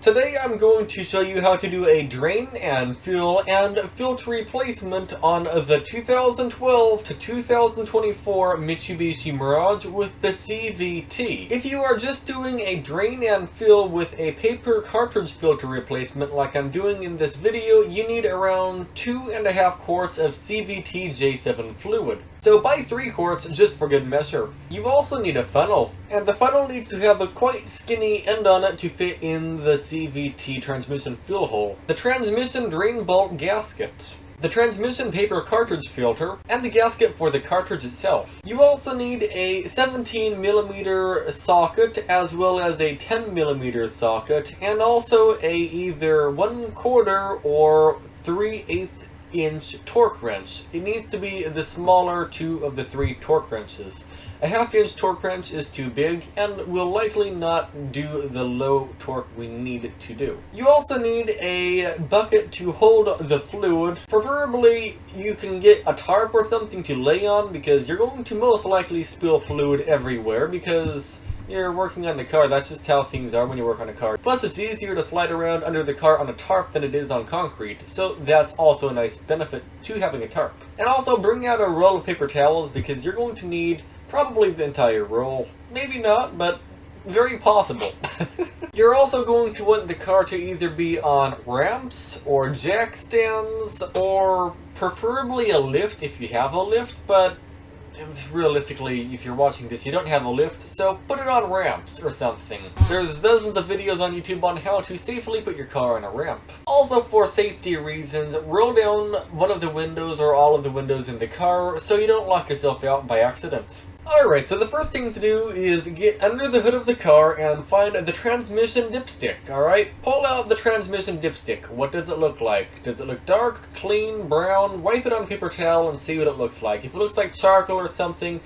Today I'm going to show you how to do a drain and fill and filter replacement on the 2012 to 2024 Mitsubishi Mirage with the CVT. If you are just doing a drain and fill with a paper cartridge filter replacement like I'm doing in this video, you need around 2.5 quarts of CVT J7 fluid. So buy 3 quarts just for good measure. You also need a funnel, and the funnel needs to have a quite skinny end on it to fit in the CVT transmission fill hole, the transmission drain bolt gasket, the transmission paper cartridge filter, and the gasket for the cartridge itself. You also need a 17mm socket as well as a 10mm socket, and also a either 1/4 or 3/8 inch torque wrench. It needs to be the smaller 2 of the 3 torque wrenches. A 1/2 inch torque wrench is too big and will likely not do the low torque we need it to do. You also need a bucket to hold the fluid. Preferably you can get a tarp or something to lay on, because you're going to most likely spill fluid everywhere because you're working on the car. That's just how things are when you work on a car. Plus, it's easier to slide around under the car on a tarp than it is on concrete, so that's also a nice benefit to having a tarp. And also bring out a roll of paper towels, because you're going to need probably the entire roll. Maybe not, but very possible. You're also going to want the car to either be on ramps or jack stands, or preferably a lift if you have a lift, but realistically, if you're watching this, you don't have a lift, so put it on ramps or something. There's dozens of videos on YouTube on how to safely put your car on a ramp. Also, for safety reasons, roll down one of the windows or all of the windows in the car so you don't lock yourself out by accident. Alright, so the first thing to do is get under the hood of the car and find the transmission dipstick, alright? Pull out the transmission dipstick. What does it look like? Does it look dark, clean, brown? Wipe it on paper towel and see what it looks like. If it looks like charcoal or something,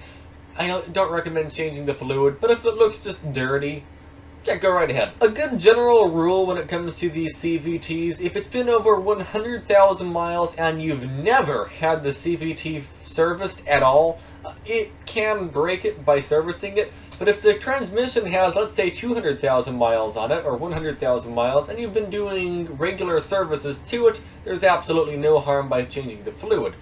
I don't recommend changing the fluid, but if it looks just dirty, yeah, go right ahead. A good general rule when it comes to these CVTs, if it's been over 100,000 miles and you've never had the CVT serviced at all, it can break it by servicing it. But if the transmission has, let's say, 200,000 miles on it, or 100,000 miles, and you've been doing regular services to it, there's absolutely no harm by changing the fluid.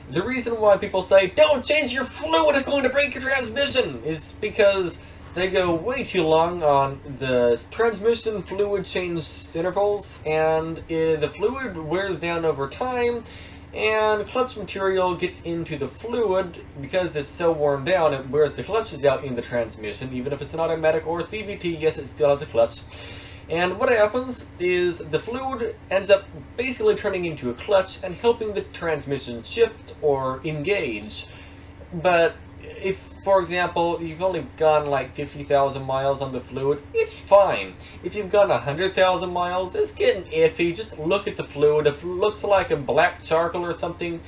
The reason why people say, don't change your fluid, it's going to break your transmission, is because they go way too long on the transmission fluid change intervals, and the fluid wears down over time, and clutch material gets into the fluid. Because it's so worn down, it wears the clutches out in the transmission. Even if it's an automatic or a CVT, yes, it still has a clutch. And what happens is the fluid ends up basically turning into a clutch and helping the transmission shift or engage. But if, for example, you've only gone like 50,000 miles on the fluid, it's fine. If you've gone 100,000 miles, it's getting iffy. Just look at the fluid. If it looks like a black charcoal or something,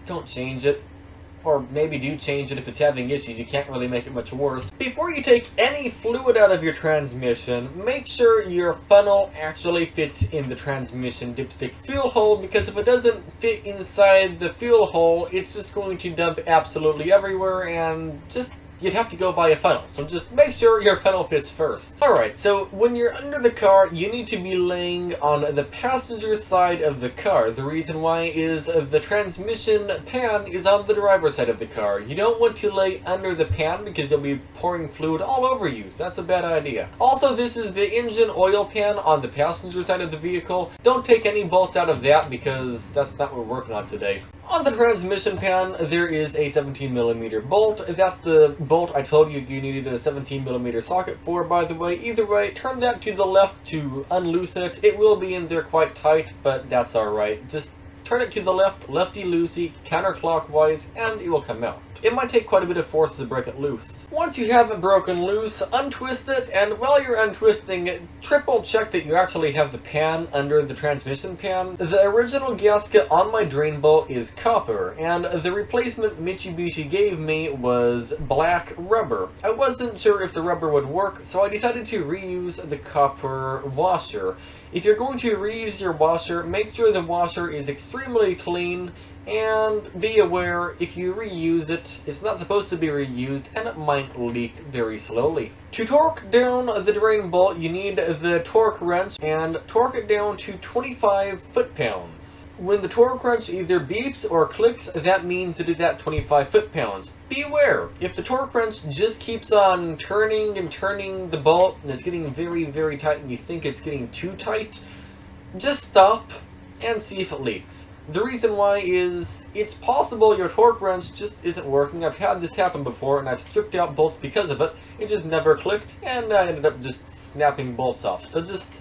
don't change it. Or maybe do change it if it's having issues. You can't really make it much worse. Before you take any fluid out of your transmission, make sure your funnel actually fits in the transmission dipstick fuel hole, because if it doesn't fit inside the fuel hole, it's just going to dump absolutely everywhere, and you'd have to go buy a funnel. So just make sure your funnel fits first. Alright, so when you're under the car, you need to be laying on the passenger side of the car. The reason why is the transmission pan is on the driver's side of the car. You don't want to lay under the pan because you'll be pouring fluid all over you, so that's a bad idea. Also, this is the engine oil pan on the passenger side of the vehicle. Don't take any bolts out of that, because that's not what we're working on today. On the transmission pan, there is a 17mm bolt. That's the bolt I told you you needed a 17mm socket for, by the way. Either way, turn that to the left to unloosen it. It will be in there quite tight, but that's alright. Just turn it to the left, lefty-loosey, counterclockwise, and it will come out. It might take quite a bit of force to break it loose. Once you have it broken loose, untwist it, and while you're untwisting it, triple check that you actually have the pan under the transmission pan. The original gasket on my drain bolt is copper, and the replacement Mitsubishi gave me was black rubber. I wasn't sure if the rubber would work, so I decided to reuse the copper washer. If you're going to reuse your washer, make sure the washer is extremely extremely clean, and be aware if you reuse it, it's not supposed to be reused and it might leak very slowly. To torque down the drain bolt, you need the torque wrench and torque it down to 25 foot-pounds. When the torque wrench either beeps or clicks, that means it is at 25 foot-pounds. Beware! If the torque wrench just keeps on turning and turning the bolt and it's getting very, very tight and you think it's getting too tight, just stop and see if it leaks. The reason why is, it's possible your torque wrench just isn't working. I've had this happen before and I've stripped out bolts because of it. It just never clicked and I ended up just snapping bolts off. So just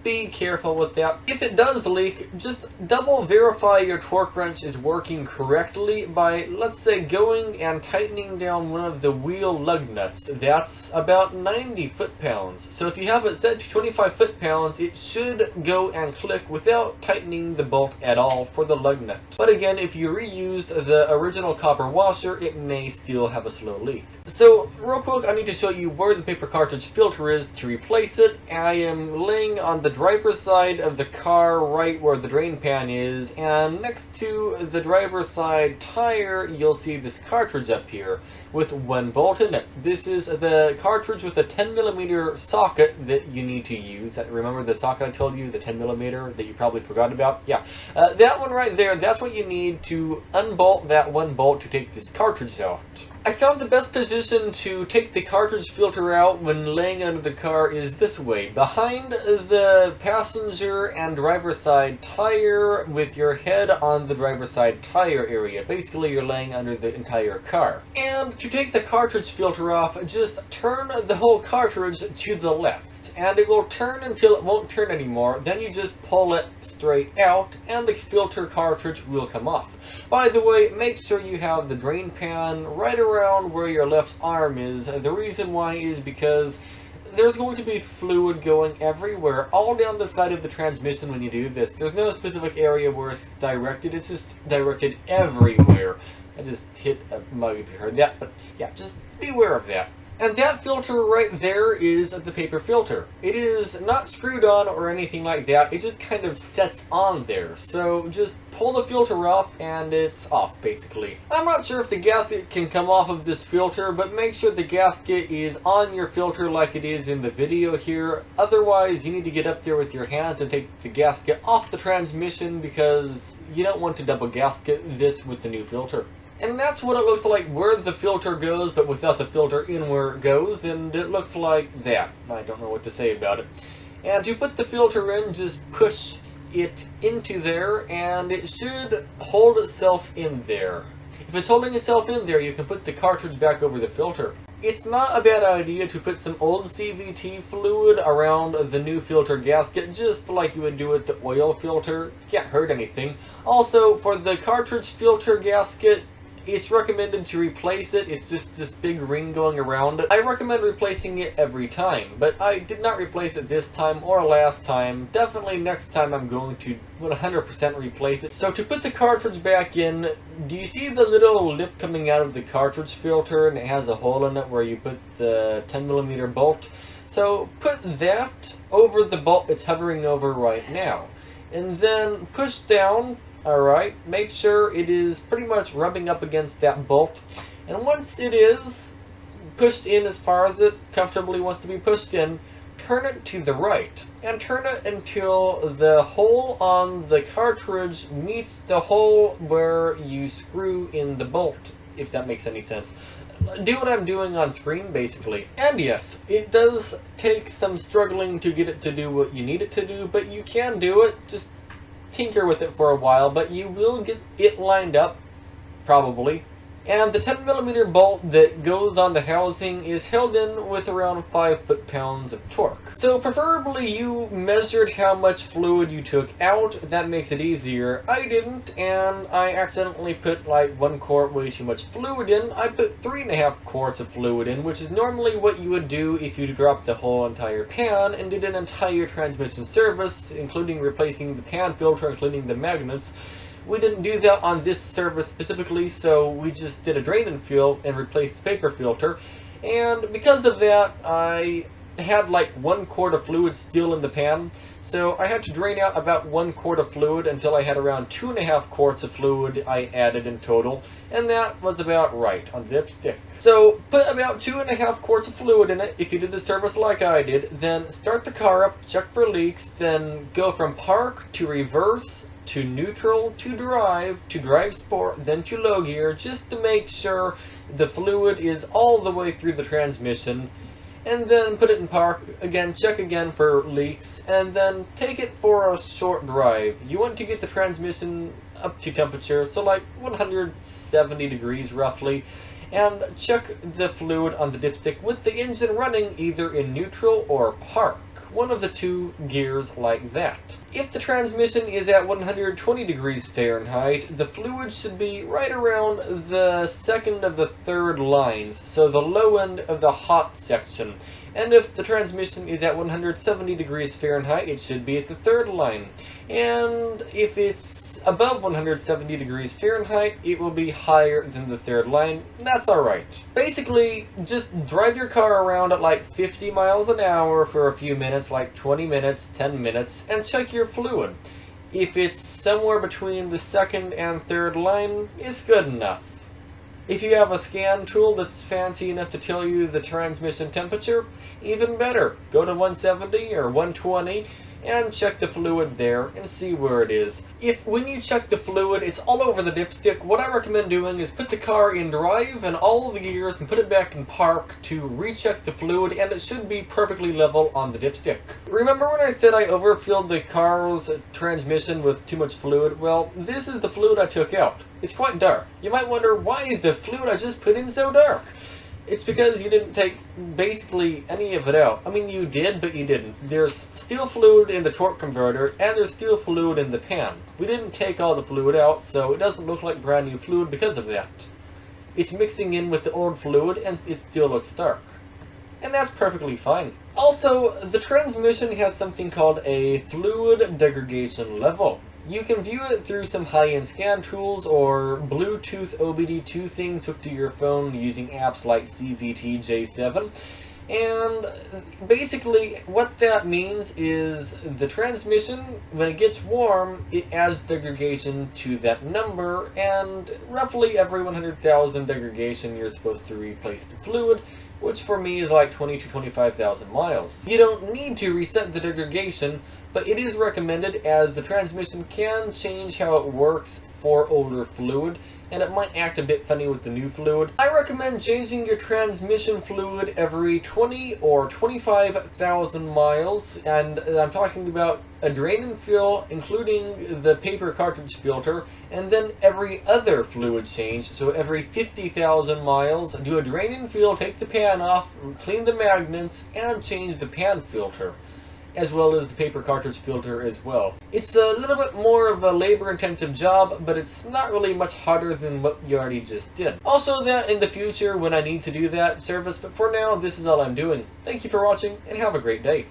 be careful with that. If it does leak, just double verify your torque wrench is working correctly by, let's say, going and tightening down one of the wheel lug nuts. That's about 90 foot-pounds. So if you have it set to 25 foot-pounds, it should go and click without tightening the bolt at all for the lug nut. But again, if you reused the original copper washer, it may still have a slow leak. So real quick, I need to show you where the paper cartridge filter is to replace it. I am laying on the driver's side of the car right where the drain pan is, and next to the driver's side tire you'll see this cartridge up here with one bolt in it. This is the cartridge with a 10mm socket that you need to use. Remember the socket I told you, the 10mm that you probably forgot about? Yeah, that one right there, that's what you need to unbolt that one bolt to take this cartridge out. I found the best position to take the cartridge filter out when laying under the car is this way, behind the passenger and driver's side tire with your head on the driver's side tire area. Basically, you're laying under the entire car. And to take the cartridge filter off, just turn the whole cartridge to the left. And it will turn until it won't turn anymore. Then you just pull it straight out and the filter cartridge will come off. By the way, make sure you have the drain pan right around where your left arm is. The reason why is because there's going to be fluid going everywhere, all down the side of the transmission when you do this. There's no specific area where it's directed, it's just directed everywhere. I just hit a mug if you heard that, but yeah, just beware of that. And that filter right there is the paper filter. It is not screwed on or anything like that, it just kind of sets on there. So just pull the filter off and it's off basically. I'm not sure if the gasket can come off of this filter, but make sure the gasket is on your filter like it is in the video here. Otherwise you need to get up there with your hands and take the gasket off the transmission because you don't want to double gasket this with the new filter. And that's what it looks like where the filter goes, but without the filter in where it goes, and it looks like that. I don't know what to say about it. And to put the filter in, just push it into there, and it should hold itself in there. If it's holding itself in there, you can put the cartridge back over the filter. It's not a bad idea to put some old CVT fluid around the new filter gasket, just like you would do with the oil filter. It can't hurt anything. Also, for the cartridge filter gasket, it's recommended to replace it. It's just this big ring going around it. I recommend replacing it every time, but I did not replace it this time or last time. Definitely next time I'm going to 100% replace it. So to put the cartridge back in, do you see the little lip coming out of the cartridge filter and it has a hole in it where you put the 10mm bolt? So put that over the bolt it's hovering over right now. And then push down. Alright, make sure it is pretty much rubbing up against that bolt. And once it is pushed in as far as it comfortably wants to be pushed in, turn it to the right. And turn it until the hole on the cartridge meets the hole where you screw in the bolt, if that makes any sense. Do what I'm doing on screen, basically. And yes, it does take some struggling to get it to do what you need it to do, but you can do it. Just tinker with it for a while, but you will get it lined up, probably. And the 10mm bolt that goes on the housing is held in with around 5 foot-pounds of torque. So preferably you measured how much fluid you took out. That makes it easier. I didn't, and I accidentally put like 1 quart way too much fluid in. I put 3.5 quarts of fluid in, which is normally what you would do if you dropped the whole entire pan and did an entire transmission service, including replacing the pan filter, including the magnets. We didn't do that on this service specifically, so we just did a drain and fill and replaced the paper filter. And because of that, I had like 1 quart of fluid still in the pan, so I had to drain out about 1 quart of fluid until I had around 2.5 quarts of fluid I added in total, and that was about right on the dipstick. So put about 2.5 quarts of fluid in it if you did the service like I did, then start the car up, check for leaks, then go from park to reverse to neutral to drive sport, then to low gear, just to make sure the fluid is all the way through the transmission, and then put it in park, again, check again for leaks, and then take it for a short drive. You want to get the transmission up to temperature, so like 170 degrees roughly, and check the fluid on the dipstick with the engine running either in neutral or park. One of the 2 gears like that. If the transmission is at 120 degrees Fahrenheit, the fluid should be right around the second of the third lines, so the low end of the hot section. And if the transmission is at 170 degrees Fahrenheit, it should be at the third line. And if it's above 170 degrees Fahrenheit, it will be higher than the third line. That's alright. Basically, just drive your car around at like 50 miles an hour for a few minutes, like 20 minutes, 10 minutes, and check your fluid. If it's somewhere between the second and third line, it's good enough. If you have a scan tool that's fancy enough to tell you the transmission temperature, even better. Go to 170 or 120 and check the fluid there and see where it is. If when you check the fluid it's all over the dipstick, what I recommend doing is put the car in drive and all the gears and put it back in park to recheck the fluid, and it should be perfectly level on the dipstick. Remember when I said I overfilled the car's transmission with too much fluid? Well, this is the fluid I took out. It's quite dark. You might wonder, why is the fluid I just put in so dark? It's because you didn't take basically any of it out. I mean, you did, but you didn't. There's still fluid in the torque converter, and there's still fluid in the pan. We didn't take all the fluid out, so it doesn't look like brand new fluid because of that. It's mixing in with the old fluid, and it still looks dark. And that's perfectly fine. Also, the transmission has something called a fluid degradation level. You can view it through some high-end scan tools or Bluetooth OBD2 things hooked to your phone using apps like CVT J7. And basically what that means is the transmission, when it gets warm, it adds degradation to that number, and roughly every 100,000 degradation you're supposed to replace the fluid, which for me is like 20 to 25,000 miles. You don't need to reset the degradation, but it is recommended as the transmission can change how it works for older fluid, and it might act a bit funny with the new fluid. I recommend changing your transmission fluid every 20 or 25,000 miles, and I'm talking about a drain and fill, including the paper cartridge filter, and then every other fluid change, so every 50,000 miles, do a drain and fill, take the pan off, clean the magnets, and change the pan filter, as well as the paper cartridge filter as well. It's a little bit more of a labor-intensive job, but it's not really much harder than what you already just did. Also that in the future when I need to do that service, but for now, this is all I'm doing. Thank you for watching, and have a great day.